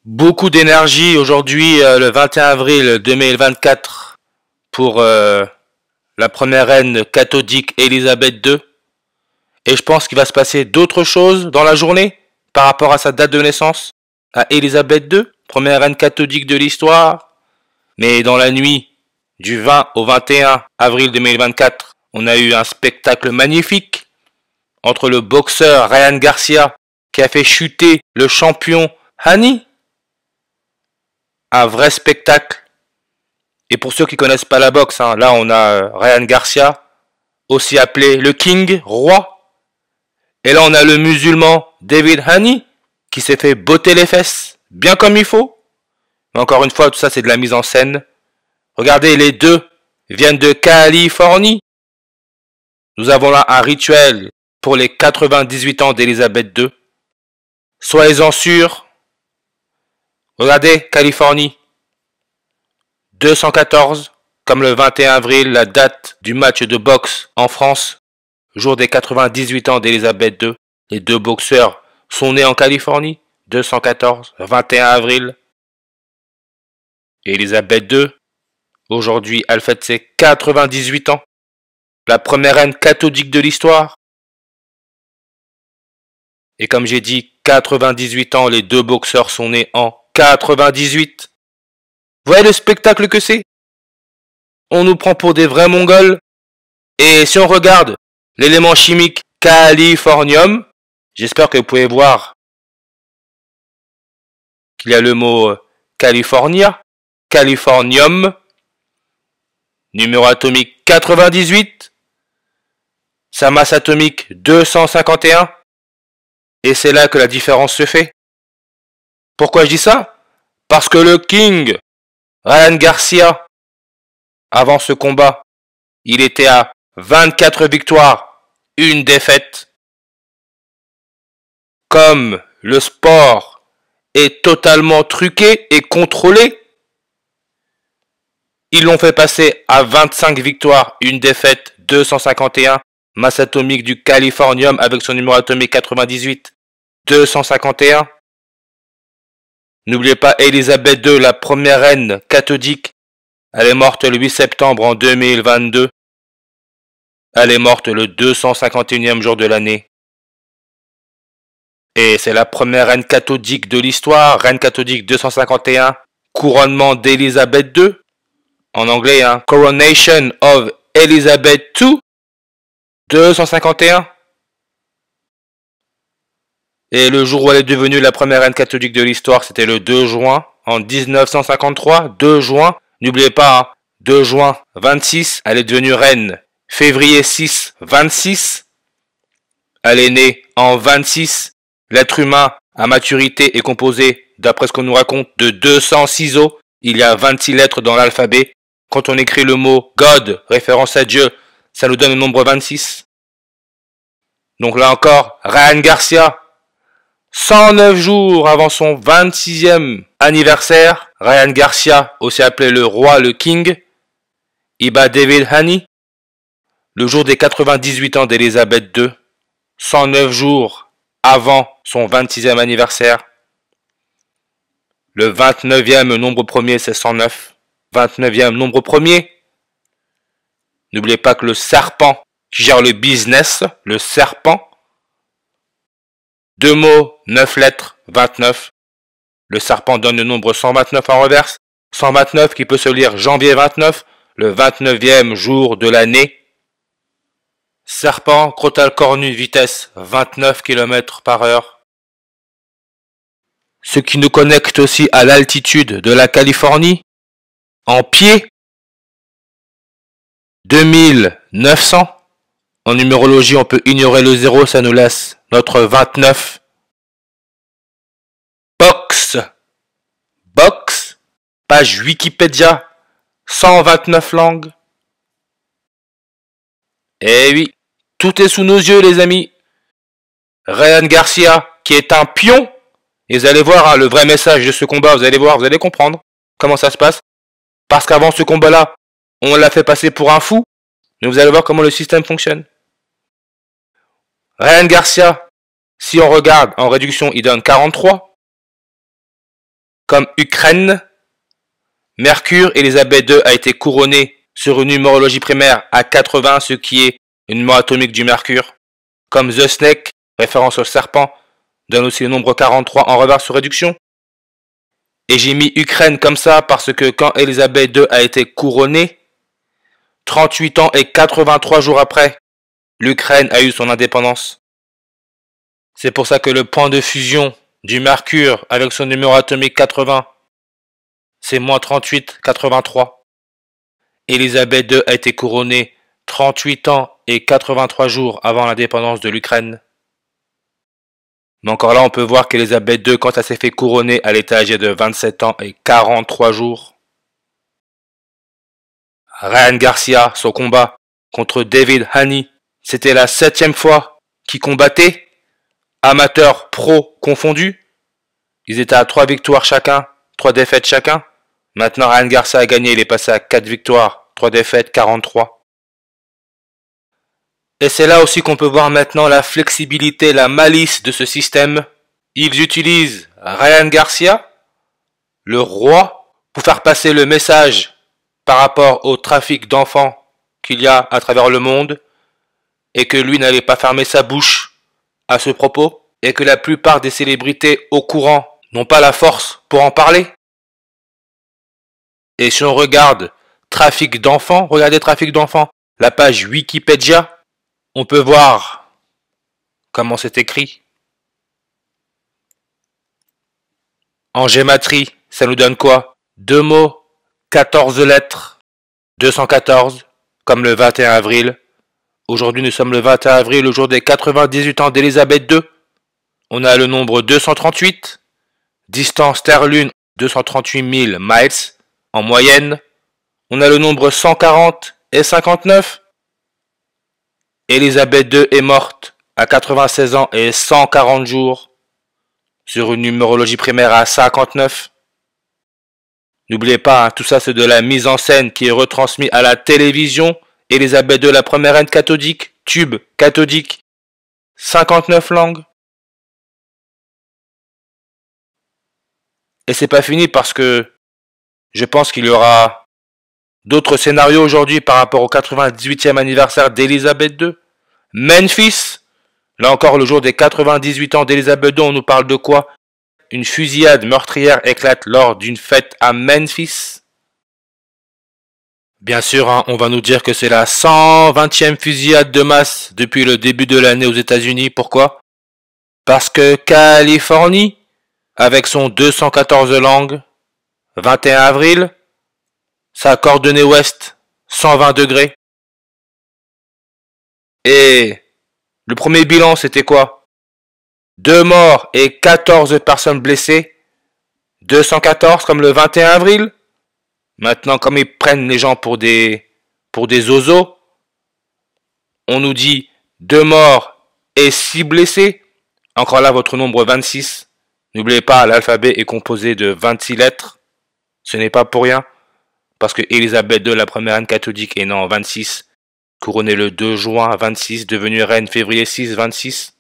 Beaucoup d'énergie aujourd'hui, le 21 avril 2024, pour la première reine catholique Élisabeth II. Et je pense qu'il va se passer d'autres choses dans la journée par rapport à sa date de naissance, à Élisabeth II, première reine catholique de l'histoire. Mais dans la nuit du 20 au 21 avril 2024, on a eu un spectacle magnifique entre le boxeur Ryan Garcia qui a fait chuter le champion Hani. Un vrai spectacle. Et pour ceux qui connaissent pas la boxe, là on a Ryan Garcia, aussi appelé le King, roi. Et là on a le musulman David Hani, qui s'est fait botter les fesses, bien comme il faut. Mais encore une fois, tout ça c'est de la mise en scène. Regardez, les deux viennent de Californie. Nous avons là un rituel pour les 98 ans d'Élisabeth II. Soyez-en sûrs. Regardez, Californie. 214, comme le 21 avril, la date du match de boxe en France, jour des 98 ans d'Élisabeth II. Les deux boxeurs sont nés en Californie, 214, 21 avril. Élisabeth II, aujourd'hui, elle fête ses 98 ans, la première reine catholique de l'histoire. Et comme j'ai dit, 98 ans, les deux boxeurs sont nés en 98. Vous voyez le spectacle que c'est? On nous prend pour des vrais Mongols. Et si on regarde l'élément chimique californium, j'espère que vous pouvez voir qu'il y a le mot California, californium, numéro atomique 98, sa masse atomique 251, et c'est là que la différence se fait. Pourquoi je dis ça? Parce que le King, Ryan Garcia, avant ce combat, il était à 24 victoires, une défaite. Comme le sport est totalement truqué et contrôlé, ils l'ont fait passer à 25 victoires, une défaite, 251, masse atomique du californium avec son numéro atomique 98, 251. N'oubliez pas Élisabeth II, la première reine catholique. Elle est morte le 8 septembre en 2022. Elle est morte le 251e jour de l'année. Et c'est la première reine catholique de l'histoire, reine catholique 251, couronnement d'Élisabeth II. En anglais, Coronation of Elizabeth II, 251. Et le jour où elle est devenue la première reine catholique de l'histoire, c'était le 2 juin, en 1953, 2 juin. N'oubliez pas, 2 juin 26, elle est devenue reine. Février 6, 26. Elle est née en 26. L'être humain à maturité est composé, d'après ce qu'on nous raconte, de 206 os. Il y a 26 lettres dans l'alphabet. Quand on écrit le mot God, référence à Dieu, ça nous donne le nombre 26. Donc là encore, Ryan Garcia, 109 jours avant son 26e anniversaire, Ryan Garcia, aussi appelé le roi, le King, il bat David Hani, le jour des 98 ans d'Élisabeth II, 109 jours avant son 26e anniversaire. Le 29e nombre premier, c'est 109. 29e nombre premier. N'oubliez pas que le serpent qui gère le business, le serpent, 2 mots, 9 lettres, 29. Le serpent donne le nombre 129 en reverse. 129 qui peut se lire janvier 29, le 29e jour de l'année. Serpent, crotal cornu, vitesse 29 km/h. Ce qui nous connecte aussi à l'altitude de la Californie. En pied, 2900. En numérologie, on peut ignorer le 0, ça nous laisse notre 29. Box, page Wikipédia, 129 langues. Eh oui, tout est sous nos yeux les amis. Ryan Garcia, qui est un pion, et vous allez voir le vrai message de ce combat, vous allez voir, vous allez comprendre comment ça se passe. Parce qu'avant ce combat-là, on l'a fait passer pour un fou, mais vous allez voir comment le système fonctionne. Ryan Garcia, si on regarde en réduction, il donne 43. comme Ukraine. Mercure, Élisabeth II a été couronnée sur une numérologie primaire à 80, ce qui est une numéro atomique du Mercure. Comme The Snake, référence au serpent, donne aussi le nombre 43 en reverse ou réduction. Et j'ai mis Ukraine comme ça parce que quand Élisabeth II a été couronnée, 38 ans et 83 jours après, l'Ukraine a eu son indépendance. C'est pour ça que le point de fusion du Mercure avec son numéro atomique 80, c'est moins 38, 83. Élisabeth II a été couronnée 38 ans et 83 jours avant l'indépendance de l'Ukraine. Mais encore là, on peut voir qu'Élisabeth II, quand elle s'est fait couronner, elle était âgée de 27 ans et 43 jours. Ryan Garcia, son combat contre David Haney, c'était la 7e fois qu'il combattait, amateurs, pro confondus. Ils étaient à 3 victoires chacun, 3 défaites chacun. Maintenant, Ryan Garcia a gagné, il est passé à 4 victoires, 3 défaites, 43. Et c'est là aussi qu'on peut voir maintenant la flexibilité, la malice de ce système. Ils utilisent Ryan Garcia, le roi, pour faire passer le message par rapport au trafic d'enfants qu'il y a à travers le monde, et que lui n'allait pas fermer sa bouche à ce propos, et que la plupart des célébrités au courant n'ont pas la force pour en parler. Et si on regarde trafic d'enfants, regardez trafic d'enfants, la page Wikipédia, on peut voir comment c'est écrit. En gématrie, ça nous donne quoi? 2 mots, 14 lettres, 214, comme le 21 avril. Aujourd'hui, nous sommes le 21 avril, le jour des 98 ans d'Élisabeth II. On a le nombre 238, distance Terre-Lune 238 000 miles en moyenne. On a le nombre 140 et 59. Élisabeth II est morte à 96 ans et 140 jours sur une numérologie primaire à 59. N'oubliez pas, tout ça c'est de la mise en scène qui est retransmise à la télévision. Élisabeth II, la première reine cathodique, tube cathodique, 59 langues. Et c'est pas fini parce que je pense qu'il y aura d'autres scénarios aujourd'hui par rapport au 98e anniversaire d'Élisabeth II. Memphis, là encore le jour des 98 ans d'Élisabeth II, on nous parle de quoi? Une fusillade meurtrière éclate lors d'une fête à Memphis. Bien sûr, on va nous dire que c'est la 120e fusillade de masse depuis le début de l'année aux États-Unis. Pourquoi? Parce que Californie, avec son 214 langues, 21 avril, sa coordonnée ouest, 120 degrés. Et le premier bilan, c'était quoi? 2 morts et 14 personnes blessées. 214 comme le 21 avril. Maintenant, comme ils prennent les gens pour des zozos, on nous dit 2 morts et 6 blessés. Encore là, votre nombre 26. N'oubliez pas, l'alphabet est composé de 26 lettres. Ce n'est pas pour rien. Parce que Élisabeth II, la première reine catholique, est née en 26. Couronnée le 2 juin 26, devenue reine février 6, 26.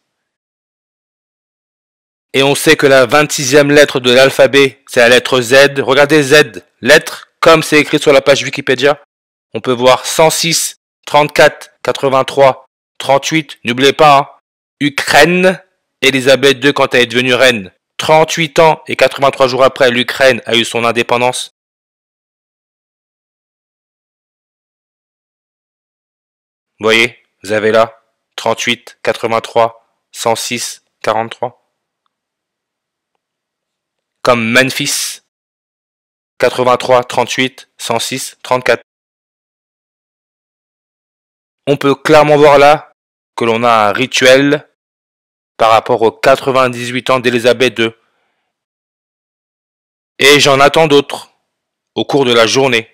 Et on sait que la 26e lettre de l'alphabet, c'est la lettre Z. Regardez Z, lettre, comme c'est écrit sur la page Wikipédia. On peut voir 106, 34, 83, 38. N'oubliez pas, Ukraine, Élisabeth II quand elle est devenue reine. 38 ans et 83 jours après, l'Ukraine a eu son indépendance. Vous voyez, vous avez là 38, 83, 106, 43. Comme Memphis, 83, 38, 106, 34. On peut clairement voir là que l'on a un rituel par rapport aux 98 ans d'Élisabeth II. Et j'en attends d'autres au cours de la journée.